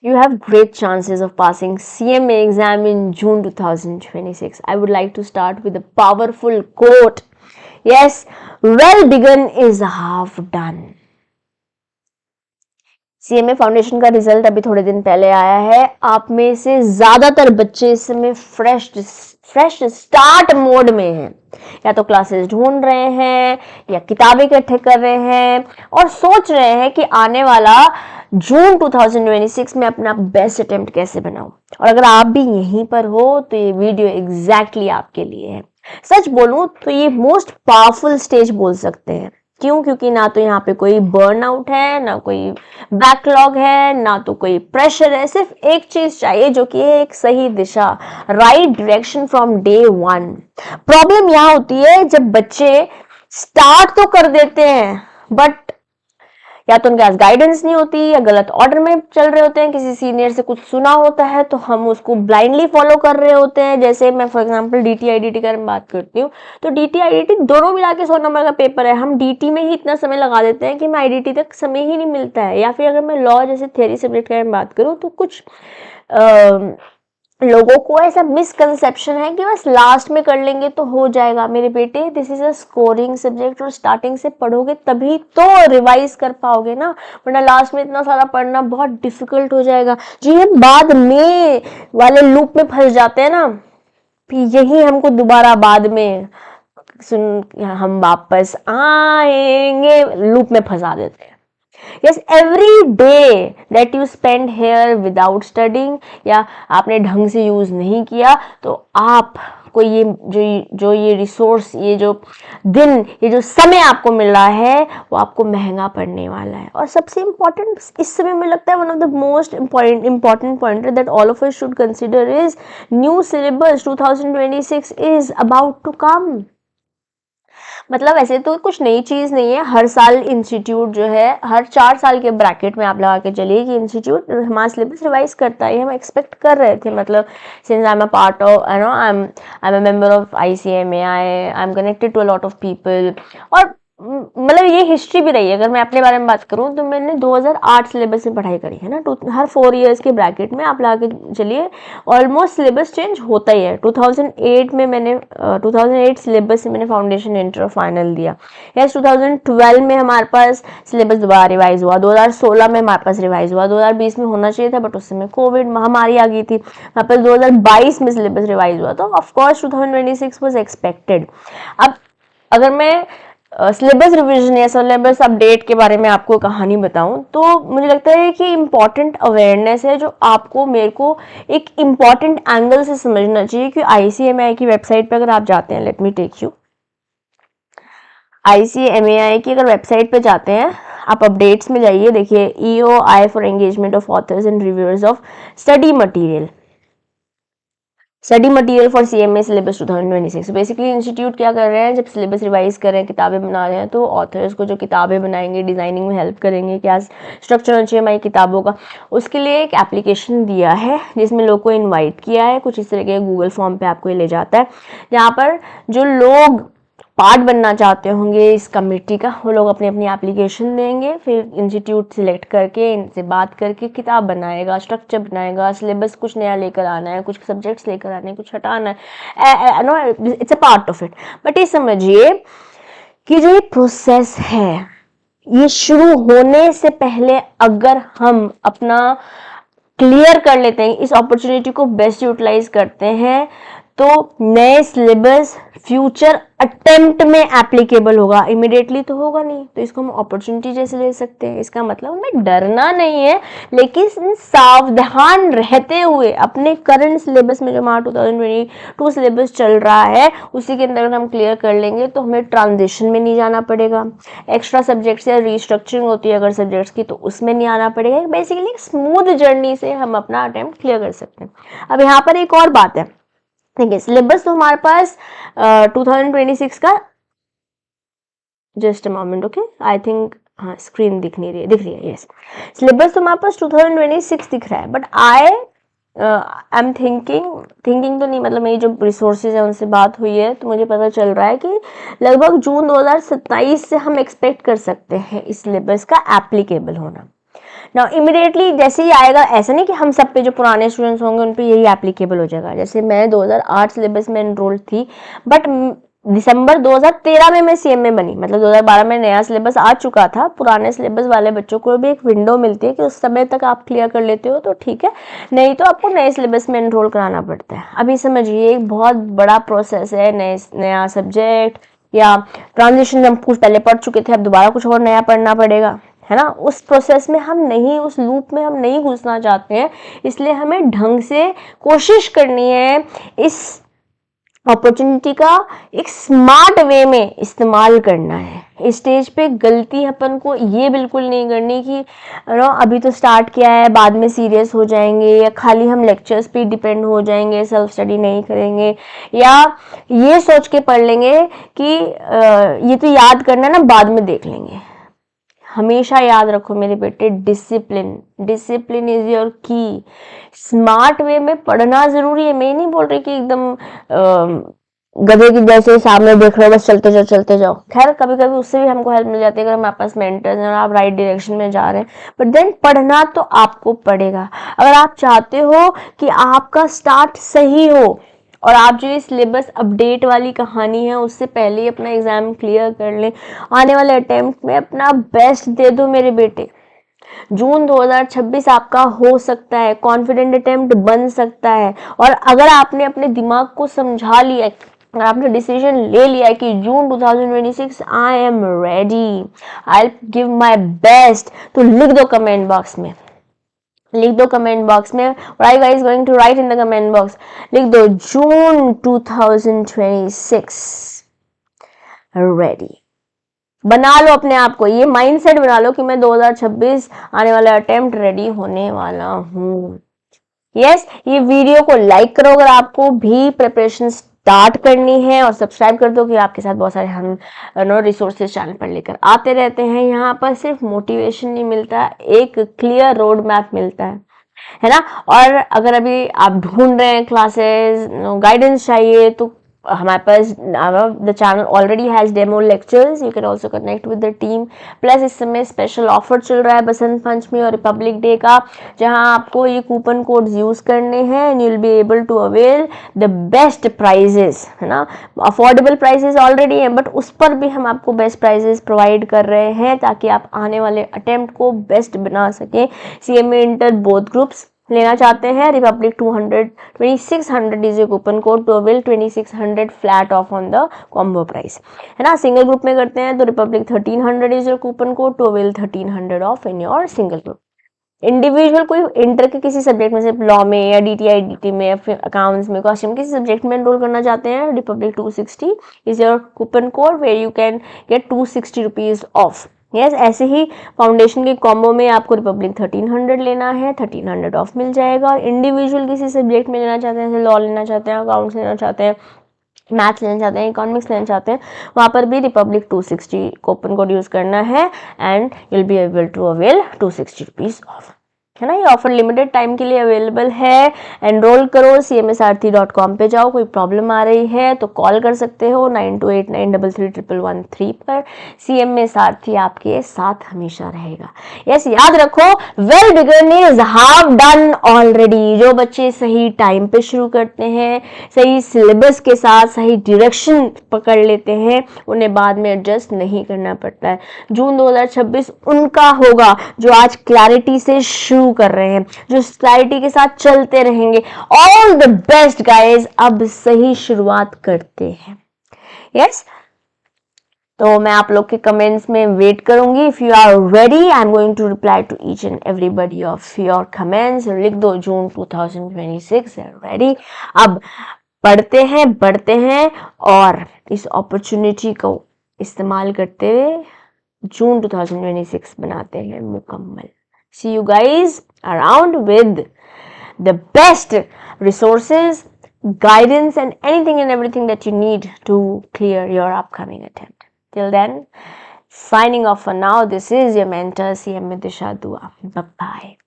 You have great chances of passing CMA exam in June 2026. I would like to start with a powerful quote. Yes, well begun is half done. CMA foundation का result अभी थोड़े दिन पहले आया है। आप में से ज्यादातर बच्चे इस समय फ्रेश स्टार्ट मोड में हैं, या तो क्लासेस ढूंढ रहे हैं या किताबें इकट्ठे कर रहे हैं और सोच रहे हैं कि आने वाला जून 2026 में अपना बेस्ट अटेम्प्ट कैसे बनाऊं। और अगर आप भी यहीं पर हो तो ये वीडियो एग्जैक्टली आपके लिए है। सच बोलूं तो ये मोस्ट पावरफुल स्टेज बोल सकते हैं। क्यों? क्योंकि ना तो यहाँ पे कोई बर्नआउट है, ना कोई बैकलॉग है, ना तो कोई प्रेशर है। सिर्फ एक चीज चाहिए जो कि है एक सही दिशा, right direction from day one. Problem यहाँ होती है जब बच्चे स्टार्ट तो कर देते हैं बट या तो उनके पास गाइडेंस नहीं होती या गलत ऑर्डर में चल रहे होते हैं, किसी सीनियर से कुछ सुना होता है तो हम उसको ब्लाइंडली फॉलो कर रहे होते हैं। जैसे मैं फॉर एग्जांपल डीटी आईडीटी का बात करती हूँ तो डीटी आईडीटी दोनों मिला के 100 नंबर का पेपर है, हम डीटी में ही इतना समय लगा देते हैं कि हमें आईडीटी तक समय ही नहीं मिलता है। या फिर अगर मैं लॉ जैसे थ्योरी सब्जेक्ट का बात करूँ तो कुछ लोगों को ऐसा मिसकंसेप्शन है कि बस लास्ट में कर लेंगे तो हो जाएगा। मेरे बेटे, this is a scoring subject और स्टार्टिंग से पढ़ोगे तभी तो रिवाइज कर पाओगे ना, वरना लास्ट में इतना सारा पढ़ना बहुत डिफिकल्ट हो जाएगा। जी हम बाद में वाले लूप में फंस जाते हैं ना, फिर यही हमको दोबारा बाद में हम वापस आएंगे लूप में फंसा देते हैं। Yes, every day that you spend here without studying या आपने ढंग से यूज नहीं किया तो आप को ये जो ये रिसोर्स, ये जो दिन, ये जो समय आपको मिल रहा है वो आपको महंगा पड़ने वाला है। और सबसे इम्पोर्टेंट इस समय में लगता है one of the most important pointer that all of us should consider is new syllabus 2026 is about to come. मतलब ऐसे तो कुछ नई चीज़ नहीं है। हर साल इंस्टीट्यूट जो है हर 4 साल के ब्रैकेट में आप लगा के चलिए कि इंस्टीट्यूट हमारा सिलेबस रिवाइज करता है। हम एक्सपेक्ट कर रहे थे, मतलब since I am a part of I am a member of ICMA, I am connected to a lot of people. और मतलब ये हिस्ट्री भी रही है। अगर मैं अपने बारे में बात करूं तो मैंने 2008 सिलेबस में पढ़ाई करी है ना। हर 4 इयर्स के ब्रैकेट में आप लगा के चलिए ऑलमोस्ट सिलेबस चेंज होता ही है। 2008 में मैंने 2008 सिलेबस से मैंने फाउंडेशन, इंटर और फाइनल दिया। यस, 2012 में हमारे पास सिलेबस दोबारा रिवाइज हुआ, 2016 में हमारे पास रिवाइज हुआ, 2020 में होना चाहिए था बट उस समय कोविड महामारी आ गई थी। हमारे पास 2022 में सिलेबस रिवाइज हुआ, तो ऑफकोर्स 2026 वॉज एक्सपेक्टेड। अब अगर मैं सिलेबस रिवीजन या सिलेबस अपडेट के बारे में आपको कहानी बताऊं तो मुझे लगता है कि इम्पॉर्टेंट अवेयरनेस है जो आपको मेरे को एक इम्पॉर्टेंट एंगल से समझना चाहिए। कि ICMAI की वेबसाइट पे अगर आप जाते हैं, let me take you, ICMAI की अगर वेबसाइट पे जाते हैं आप अपडेट्स में जाइए, देखिए EOI for engagement of authors and reviewers of study material for CMA syllabus 2026। Basically institute क्या कर रहे हैं, जब सिलेबस रिवाइज कर रहे हैं, किताबें बना रहे हैं, तो ऑथर्स को जो किताबें बनाएंगे, डिजाइनिंग में हेल्प करेंगे, क्या स्ट्रक्चर होना चाहिए हमारी किताबों का, उसके लिए एक एप्लीकेशन दिया है जिसमें लोग को इन्वाइट किया है। कुछ इस तरह के गूगल फॉर्म पे आपको ये ले जाता है जहाँ पर जो लोग पार्ट बनना चाहते होंगे इस कमेटी का, वो लोग अपनी अपनी एप्लीकेशन देंगे, फिर इंस्टीट्यूट सिलेक्ट करके इनसे बात करके किताब बनाएगा, स्ट्रक्चर बनाएगा, सिलेबस कुछ नया लेकर आना है, कुछ सब्जेक्ट्स लेकर आने हैं, कुछ हटाना है, no it's a part of it. But ये समझिए कि जो ये प्रोसेस है ये शुरू होने से पहले अगर हम अपना क्लियर कर लेते हैं, इस अपॉर्चुनिटी को बेस्ट यूटिलाइज करते हैं, तो नए सिलेबस फ्यूचर अटेम्प्ट में एप्लीकेबल होगा। इमिडिएटली तो होगा नहीं, तो इसको हम अपॉर्चुनिटी जैसे ले सकते हैं। इसका मतलब हमें डरना नहीं है, लेकिन सावधान रहते हुए अपने करंट सिलेबस में जो हमारा 2022 सिलेबस चल रहा है उसी के अंदर हम क्लियर कर लेंगे तो हमें ट्रांजिशन में नहीं जाना पड़ेगा। एक्स्ट्रा सब्जेक्ट्स या रिस्ट्रक्चरिंग होती है अगर सब्जेक्ट्स की, तो उसमें नहीं आना पड़ेगा। बेसिकली स्मूथ जर्नी से हम अपना अटेम्प्ट क्लियर कर सकते हैं। अब यहाँ पर एक और बात है, देखिए सिलेबस तो हमारे पास 2026 का, just a moment, okay, I think हाँ स्क्रीन दिख रही है, यस, सिलेबस तो हमारे पास 2026 दिख रहा है। बट आई एम थिंकिंग तो नहीं, मतलब मेरी जो रिसोर्सेज है उनसे बात हुई है तो मुझे पता चल रहा है कि लगभग जून 2027 से हम एक्सपेक्ट कर सकते हैं इस सिलेबस का एप्लीकेबल होना। ना इमिडिएटली जैसे ही आएगा, ऐसा नहीं कि हम सब पे जो पुराने स्टूडेंट्स होंगे उन पे यही एप्लीकेबल हो जाएगा। जैसे मैं 2008 सिलेबस में एनरोल थी, बट दिसंबर 2013 में मैं सीएमए बनी, मतलब 2012 में नया सिलेबस आ चुका था। पुराने सिलेबस वाले बच्चों को भी एक विंडो मिलती है कि उस समय तक आप क्लियर कर लेते हो तो ठीक है, नहीं तो आपको नए सिलेबस में एनरोल कराना पड़ता है। अभी समझिए एक बहुत बड़ा प्रोसेस है, नया सब्जेक्ट या ट्रांजिशन हम कुछ पहले पढ़ चुके थे, अब दोबारा कुछ और नया पढ़ना पड़ेगा, है ना। उस प्रोसेस में हम नहीं, उस लूप में हम नहीं घुसना चाहते हैं, इसलिए हमें ढंग से कोशिश करनी है इस अपॉर्चुनिटी का एक स्मार्ट वे में इस्तेमाल करना है। इस स्टेज पे गलती अपन को ये बिल्कुल नहीं करनी कि अभी तो स्टार्ट किया है बाद में सीरियस हो जाएंगे, या खाली हम लेक्चर्स पे डिपेंड हो जाएंगे, सेल्फ स्टडी नहीं करेंगे, या ये सोच के पढ़ लेंगे कि ये तो याद करना ना बाद में देख लेंगे। हमेशा याद रखो मेरे बेटे, डिसिप्लिन, डिसिप्लिन इज योर की। स्मार्ट वे में पढ़ना जरूरी है। मैं नहीं बोल रही कि एकदम गधे की जैसे सामने देख रहे हो बस चलते जाओ चलते जाओ। खैर कभी कभी उससे भी हमको हेल्प मिल जाती है अगर हमारे पास मेंटर्स हैं और आप राइट डायरेक्शन में जा रहे हैं, बट देन पढ़ना तो आपको पड़ेगा। अगर आप चाहते हो कि आपका स्टार्ट सही हो और आप जो ये सिलेबस अपडेट वाली कहानी है उससे पहले ही अपना एग्जाम क्लियर कर लें, आने वाले अटेम्प्ट में अपना बेस्ट दे दो मेरे बेटे। जून 2026 आपका हो सकता है, कॉन्फिडेंट अटेम्प्ट बन सकता है। और अगर आपने अपने दिमाग को समझा लिया, अगर आपने डिसीजन ले लिया कि June 2026 I am ready, I will give my best, तो लिख दो कमेंट बॉक्स में, लिख दो कमेंट बॉक्स में। What are you guys going to write in the comment box? लिख दो जून 2026 रेडी। बना लो अपने आप को, ये माइंडसेट बना लो कि मैं 2026 आने वाला अटेम्प्ट रेडी होने वाला हूँ। यस, ये वीडियो को लाइक करो अगर आपको भी प्रिपरेशन स्टार्ट करनी है, और सब्सक्राइब कर दो कि आपके साथ बहुत सारे हम रिसोर्सेज चैनल पर लेकर आते रहते हैं। यहाँ पर सिर्फ मोटिवेशन नहीं मिलता, एक क्लियर रोड मैप मिलता है ना। और अगर अभी आप ढूंढ रहे हैं क्लासेस, गाइडेंस चाहिए, तो हमारे पास the channel already has demo lectures, you can also connect with the team. Plus इस समय स्पेशल ऑफर चल रहा है बसंत पंचमी और रिपब्लिक डे का, जहां आपको ये कूपन कोड्स यूज करने हैं and you will be able to avail the best prices, है ना। अफोर्डेबल प्राइजेस ऑलरेडी हैं, बट उस पर भी हम आपको बेस्ट प्राइजेस प्रोवाइड कर रहे हैं ताकि आप आने वाले अटेम्प्ट को बेस्ट बना सकें। सीएमए इंटर बोथ ग्रुप्स लेना चाहते हैं, Republic 2600 is a coupon code to avail 2600 flat off on the combo price, है ना। सिंगल ग्रुप में करते हैं तो Republic 1300 is your coupon code to avail 1300 off in your single group. Individual कोई इंटर के किसी सब्जेक्ट में से लॉ में या डीटीआई डीटी में या फिर अकाउंट्स में कॉस्ट्यूम किसी सब्जेक्ट में एनरोल करना चाहते हैं, Republic 260 is your coupon code where you can get 260 rupees off. Yes, ऐसे ही फाउंडेशन के कॉम्बो में आपको रिपब्लिक 1300 लेना है, 1300 ऑफ मिल जाएगा। और इंडिविजुअल किसी सब्जेक्ट में लेना चाहते हैं, जैसे लॉ लेना चाहते हैं, अकाउंट्स लेना चाहते हैं, मैथ्स लेना चाहते हैं, इकोनॉमिक्स लेना चाहते हैं, वहाँ पर भी रिपब्लिक 260 कूपन कोड यूज़ करना है and you will be able to avail 260 rupees off, है ना। ये ऑफर लिमिटेड टाइम के लिए अवेलेबल है। एनरोल करो, cmsrthi.com पे जाओ। कोई प्रॉब्लम आ रही है तो कॉल कर सकते हो 9289331113 पर। CMSRthi आपके साथ हमेशा रहेगा। यस, याद रखो, well begun is half done already. जो बच्चे सही टाइम पे शुरू करते हैं, सही सिलेबस के साथ सही डायरेक्शन पकड़ लेते हैं, उन्हें बाद में एडजस्ट नहीं करना पड़ता है। जून 2026 उनका होगा जो आज क्लैरिटी से शुरू कर रहे हैं, जो क्लैरिटी के साथ चलते रहेंगे। ऑल द बेस्ट गाइज, अब सही शुरुआत करते हैं। यस, तो मैं आप लोग के कमेंट्स में वेट करूंगी। If you are ready, I am going to reply to each and everybody of your comments. लिख दो जून 2026 रेडी। अब पढ़ते हैं, बढ़ते हैं और इस अपॉर्चुनिटी को इस्तेमाल करते हुए जून 2026 बनाते हैं मुकम्मल। See you guys around with the best resources, guidance and anything and everything that you need to clear your upcoming attempt. Till then, signing off for now. This is your mentor CMA Disha Dua. Bye-bye.